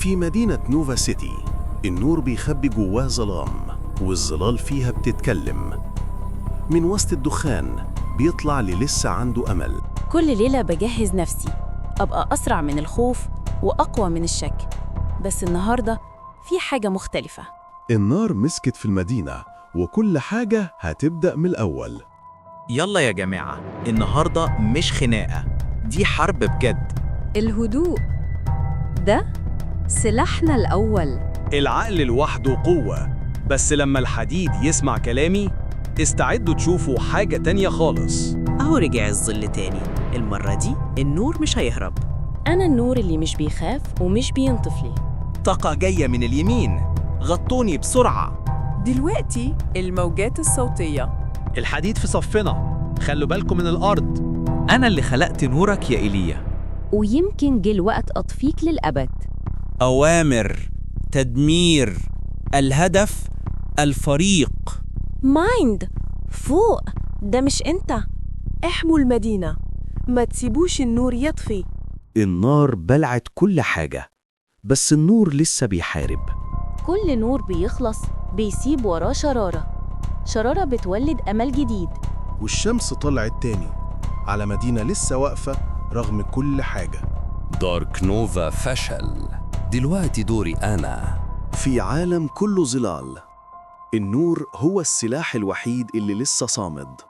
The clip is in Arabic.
في مدينة نوفا سيتي، النور بيخبي جواه ظلام، والظلال فيها بتتكلم. من وسط الدخان بيطلع اللي لسه عنده أمل. كل ليلة بجهز نفسي أبقى أسرع من الخوف وأقوى من الشك، بس النهاردة في حاجة مختلفة. النار مسكت في المدينة، وكل حاجة هتبدأ من الأول. يلا يا جماعة، النهاردة مش خناقة، دي حرب بجد. الهدوء ده سلاحنا الأول. العقل لوحده قوة، بس لما الحديد يسمع كلامي استعدوا تشوفوا حاجة تانية خالص. أهو رجع الظل تاني، المرة دي النور مش هيهرب. أنا النور اللي مش بيخاف ومش بينطف لي. طاقة جاية من اليمين، غطوني بسرعة. دلوقتي الموجات الصوتية. الحديد في صفنا، خلوا بالكم من الأرض. أنا اللي خلقت نورك يا إيليا. ويمكن جه الوقت أطفيك للأبد. أوامر، تدمير، الهدف، الفريق. مايند، فوق، ده مش أنت. احموا المدينة، ما تسيبوش النور يطفي. النار بلعت كل حاجة، بس النور لسه بيحارب. كل نور بيخلص بيسيب وراه شرارة، شرارة بتولد أمل جديد. والشمس طلعت تاني على مدينة لسه واقفة رغم كل حاجة. دارك نوفا فشل، دلوقتي دوري أنا. في عالم كله ظلال، النور هو السلاح الوحيد اللي لسه صامد.